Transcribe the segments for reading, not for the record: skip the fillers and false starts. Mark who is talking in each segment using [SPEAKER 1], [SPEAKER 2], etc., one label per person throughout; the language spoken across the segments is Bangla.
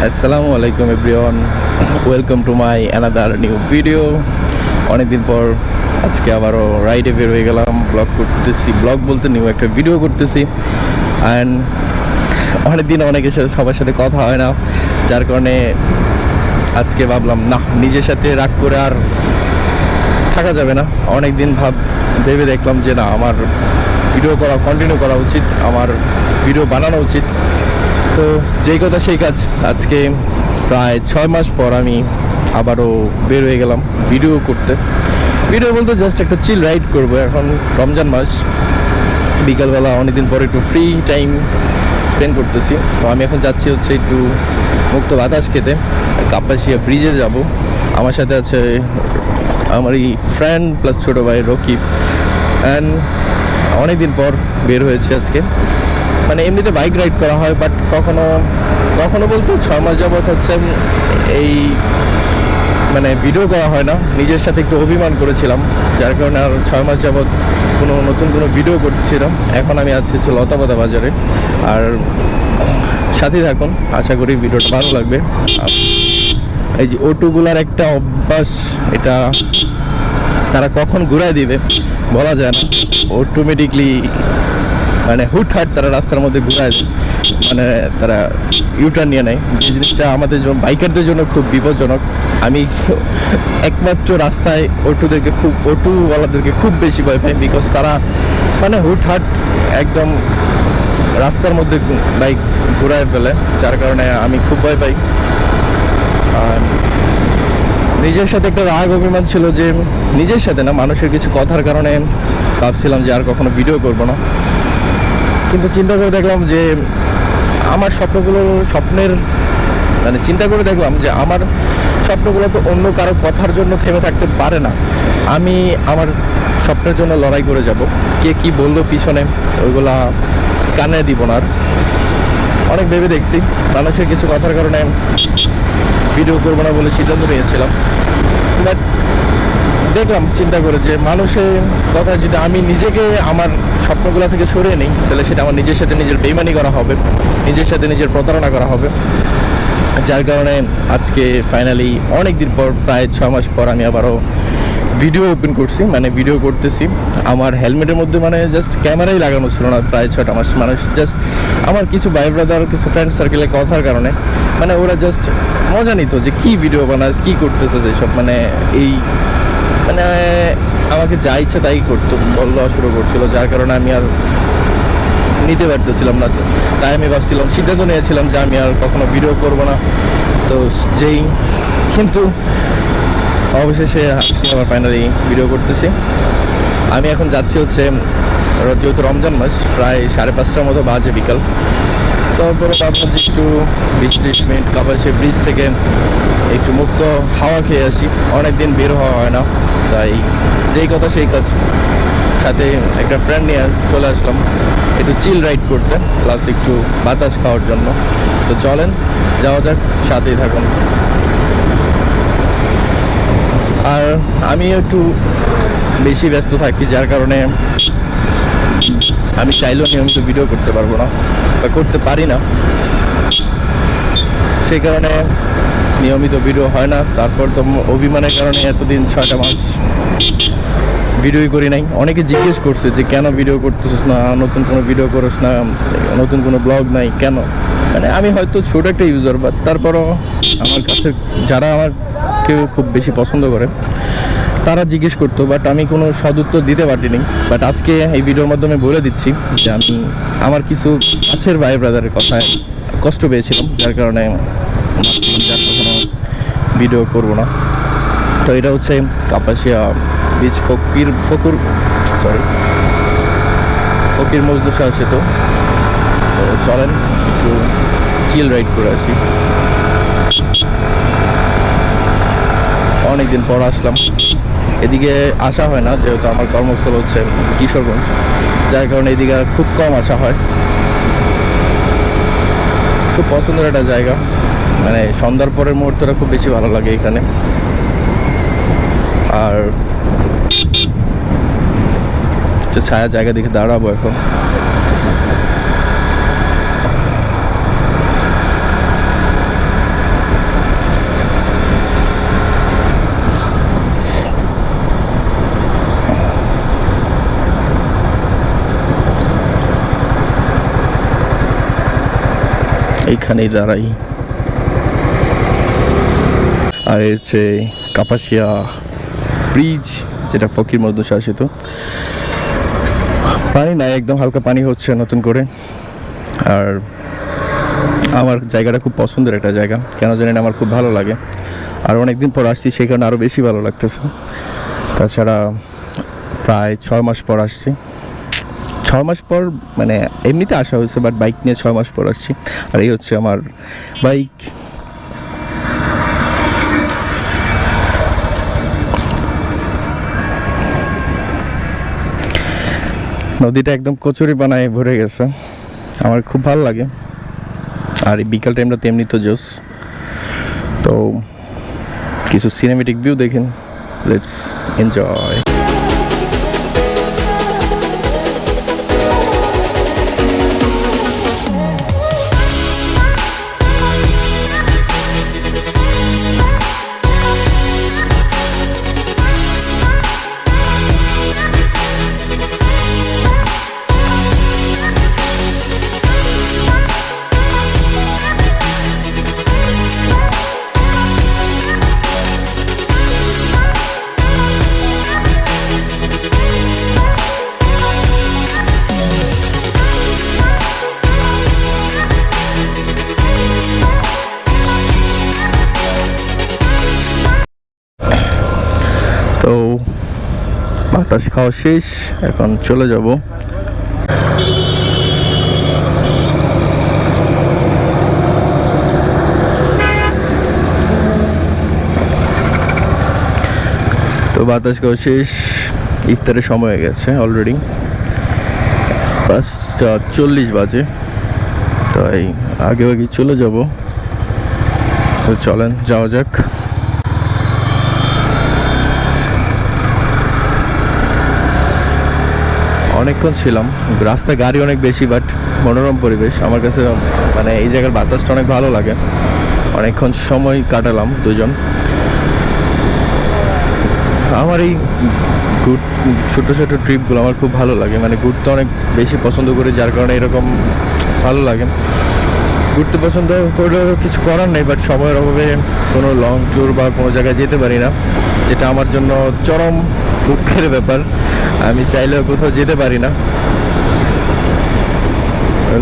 [SPEAKER 1] আসসালামু আলাইকুম everyone, welcome to my another new video. অনেকদিন পর আজকে আবারও রাইডে বের হয়ে গেলাম, ব্লগ বলতে নিউ একটা ভিডিও করতেছি। অ্যান্ড অনেকদিন অনেকের সাথে সবার সাথে কথা হয় না, যার কারণে আজকে ভাবলাম না, নিজের সাথে রাগ করে আর থাকা যাবে না। অনেক দিন ভেবে দেখলাম যে না, আমার ভিডিও কন্টিনিউ করা উচিত, আমার ভিডিও বানানো উচিত। তো যেই কথা সেই কাজ, আজকে প্রায় 6 মাস পর আমি আবারও বের হয়ে গেলাম ভিডিও করতে। ভিডিও বলতে জাস্ট একটা চিল রাইড করবো। এখন রমজান মাস, বিকালবেলা অনেকদিন পরে একটু ফ্রি টাইম স্পেন্ড করতেছি। তো আমি এখন যাচ্ছি হচ্ছে একটু মুক্ত বাতাস খেতে, কাপাসিয়া ব্রিজে যাব। আমার সাথে আছে আমার এই ফ্রেন্ড প্লাস ছোটো ভাই রকিব। অ্যান্ড অনেকদিন পর বের হয়েছে আজকে। মানে এমনিতে বাইক রাইড করা হয়, বাট কখনো বলতে 6 মাস যাবত হচ্ছে এই মানে ভিডিও করা হয় না। নিজের সাথে একটু অভিমান করেছিলাম, যার কারণে আর 6 মাস যাবত নতুন কোনো ভিডিও করছিলাম। এখন আমি আছি লতাপাতা বাজারে, আর সাথে থাকুন, আশা করি ভিডিওটা ভালো লাগবে। এই যে অটোগুলার একটা অভ্যাস, এটা তারা কখন ঘুরায় দিবে বলা যায় না। অটোমেটিকলি মানে হুটহাট তারা রাস্তার মধ্যে ঘুরায়, মানে তারা ইউটার্ন নিয়ে নেয়। যে জিনিসটা আমাদের জন্য, বাইকারদের জন্য খুব বিপজ্জনক। আমি একমাত্র রাস্তায় অটোওয়ালাদেরকে খুব বেশি ভয় পাই, বিকজ তারা মানে হুটহাট একদম রাস্তার মধ্যে বাইক ঘুরায় ফেলে, যার কারণে আমি খুব ভয় পাই। আর নিজের সাথে একটা রাগ অভিমান ছিল যে, নিজের সাথে না, মানুষের কিছু কথার কারণে ভাবছিলাম যে আর কখনো ভিডিও করব না। কিন্তু চিন্তা করে দেখলাম যে আমার চিন্তা করে দেখলাম যে আমার স্বপ্নগুলো তো অন্য কারো কথার জন্য থেমে থাকতে পারে না। আমি আমার স্বপ্নের জন্য লড়াই করে যাব। কে কি বললো পিছনে, ওইগুলা কানে দিব না। আর অনেক ভেবে দেখছি, মানুষের কিছু কথার কারণে ভিডিও করবো না বলে সিদ্ধান্ত নিয়েছিলাম। বাট দেখলাম চিন্তা করে যে মানুষের কথা যদি আমি নিজেকে আমার স্বপ্নগুলো থেকে সরিয়ে নিই, তাহলে সেটা আমার নিজের সাথে নিজের বেইমানি করা হবে, নিজের সাথে নিজের প্রতারণা করা হবে। যার কারণে আজকে ফাইনালি অনেক দিন পর, প্রায় 6 মাস পর আমি আবারও ভিডিও ওপেন করছি, মানে ভিডিও করতেছি। আমার হেলমেটের মধ্যে মানে জাস্ট ক্যামেরাই লাগানো ছিল না প্রায় 6টা মাস। মানুষ জাস্ট আমার কিছু ভাই ব্রাদার, কিছু ফ্রেন্ড সার্কেলের কথার কারণে মানে ওরা জাস্ট মজা নিত যে কী ভিডিও বানাস, কী করতেছে, যেসব মানে এই মানে আমাকে যা ইচ্ছা তাই বলা শুরু করছিল। যার কারণে আমি আর নিতে পারতেছিলাম না। তাই আমি ভাবছিলাম, সিদ্ধান্ত নিয়েছিলাম যে আমি আর কখনো ভিডিও করব না। তো কিন্তু অবশেষে আজকে আবার ফাইনালি ভিডিও করতেছি। আমি এখন যাচ্ছি হচ্ছে, যেহেতু রমজান মাস, প্রায় 5:30টার মতো বাজে বিকাল। তারপরে ভাবলাম যে একটু 20-30 মিনিট কাপাসিয়া ব্রিজ থেকে একটু মুক্ত হাওয়া খেয়ে আসি। অনেকদিন বের হওয়া হয় না, তাই যেই কথা সেই কাজ, সাথে একটা ফ্রেন্ড নিয়ে চলে আসলাম একটু চিল রাইড করতে, প্লাস একটু বাতাস খাওয়ার জন্য। তো চলেন যাওয়া যাক, সাথেই থাকুন। আর আমি একটু বেশি ব্যস্ত থাকি, যার কারণে আমি চাইলেও নিয়মিত ভিডিও করতে পারবো না বা করতে পারি না, সেই কারণে নিয়মিত ভিডিও হয় না। তারপর তো অভিমানের কারণে এতদিন 6টা মাস ভিডিওই করি নাই। অনেকে জিজ্ঞেস করছে যে কেন ভিডিও করতেছিস না, নতুন কোনো ভিডিও করিস না, নতুন কোনো ব্লগ নাই কেন। মানে আমি হয়তো ছোটো একটা ইউজার, বাট তারপরও আমার কাছে যারা কেউ খুব বেশি পছন্দ করে তারা জিজ্ঞেস করতো, বাট আমি কোনো সদুত্তর দিতে পারিনি। বাট আজকে এই ভিডিওর মাধ্যমে বলে দিচ্ছি যে আমি আমার কিছু কাছের ভাই ব্রাদারের কথায় কষ্ট পেয়েছিলাম, যার কারণে কখনো ভিডিও করবো না। তো এটা হচ্ছে কাপাসিয়া বিচ, ফকির মজদুসা আছে। তো চলেন একটু চিল রাইড করে আসি। অনেকদিন পর আসলাম, এদিকে আসা হয় না, যেহেতু আমার কর্মস্থল হচ্ছে কিশোরগঞ্জ, যার কারণে এদিকে খুব কম আসা হয়। খুব পছন্দের একটা জায়গা, মানে সন্ধ্যার পরের মুহূর্তটা খুব বেশি ভালো লাগে এখানে। আর ছায়া জায়গা দেখে দাঁড়াবো এখন। এইখানেই দাঁড়াই। আর হচ্ছে কাপাসিয়া ব্রিজ, যেটা ফকির মধ্যে শাসিত। পানি নাই, একদম হালকা পানি হচ্ছে নতুন করে। আর আমার জায়গাটা খুব পছন্দের একটা জায়গা, কেন জানি না আমার খুব ভালো লাগে। আর অনেকদিন পর আসছি, সেই কারণে আরও বেশি ভালো লাগতেছে। তাছাড়া প্রায় 6 মাস পর আসছি। 6 মাস পর মানে এমনিতে আসা হয়েছে, বাট বাইক নিয়ে 6 মাস পর আসছি। আর এই হচ্ছে আমার বাইক। নদীটা একদম কচুরি বানায় ভরে গেছে, আমার খুব ভালো লাগে। আর এই বিকাল টাইমটা তেমনি তো জোস। তো কিছু সিনেমেটিক ভিউ দেখেন, লেটস এনজয়। তো বাতাস খাওয়া শেষ, এখন চলে যাব। তো বাতাস খাওয়া শেষ, ইফতারের সময় হয়ে গেছে অলরেডি, 5:40 বাজে। তাই আগে আগে চলে যাব। তো চলেন যাওয়া যাক। অনেকক্ষণ ছিলাম, রাস্তায় গাড়ি অনেক বেশি, বাট মনোরম পরিবেশ আমার কাছে। মানে এই জায়গার বাতাসটা অনেক ভালো লাগে। অনেকক্ষণ সময় কাটালাম দুজন। আমার এই ছোটো ছোটো ট্রিপগুলো আমার খুব ভালো লাগে, মানে ঘুরতে অনেক বেশি পছন্দ করি, যার কারণে এরকম ভালো লাগে। ঘুরতে পছন্দ করলেও কিছু করার নেই, বাট সময়ের অভাবে কোনো লং ট্যুর বা কোনো জায়গায় যেতে পারি না, যেটা আমার জন্য চরম দুঃখের ব্যাপার। আমি চাইলেও কোথাও যেতে পারি না,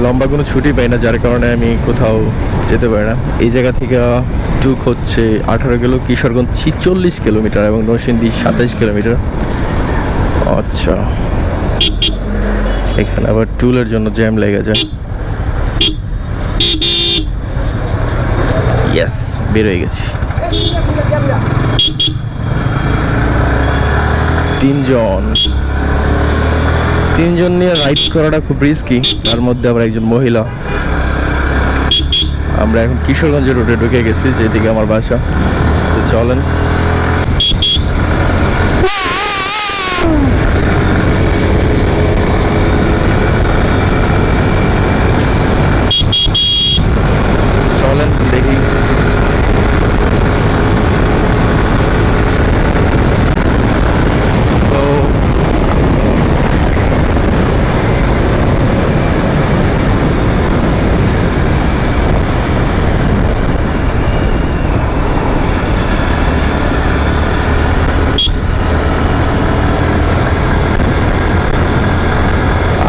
[SPEAKER 1] লম্বা কোনো ছুটি পাই না, যার কারণে আমি কোথাও যেতে পারি না। এই জায়গা থেকে টুক হচ্ছে 18 কিলো, কিশোরগঞ্জ 46 কিলোমিটার এবং নরসিংদী 27 কিলোমিটার। আচ্ছা, এখানে আবার টুলের জন্য জ্যাম লেগে যায়। ইয়েস, বের হয়ে গেছি। তিনজন নিয়ে রাইড করাটা খুব রিস্কি, তার মধ্যে আবার একজন মহিলা। আমরা এখন কিশোরগঞ্জের রোডে ঢুকে গেছি, যেদিকে আমার বাসা। তো চলেন। চলেন দেখি।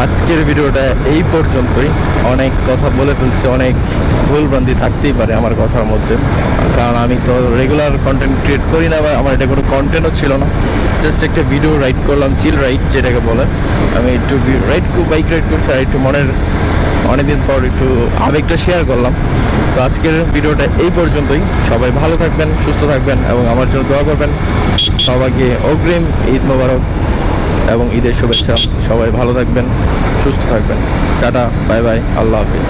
[SPEAKER 1] আজকের ভিডিওটা এই পর্যন্তই। অনেক কথা বলে ফেলছি, অনেক ভুলভ্রান্তি থাকতেই পারে আমার কথার মধ্যে, কারণ আমি তো রেগুলার কন্টেন্ট ক্রিয়েট করি না, বা আমার এটা কোনো কন্টেন্টও ছিল না। জাস্ট একটা ভিডিও রাইড করলাম, চিল রাইড যেটাকে বলে। আমি একটু বাইক রাইড করছি, আর একটু মনের অনেকদিন পর একটু আবেগটা শেয়ার করলাম। তো আজকের ভিডিওটা এই পর্যন্তই। সবাই ভালো থাকবেন, সুস্থ থাকবেন এবং আমার জন্য দোয়া করবেন। সবাইকে অগ্রিম ঈদ মোবারক এবং ঈদের শুভেচ্ছা। সবাই ভালো থাকবেন, সুস্থ থাকবেন। টাটা, বাই বাই, আল্লাহ হাফিজ।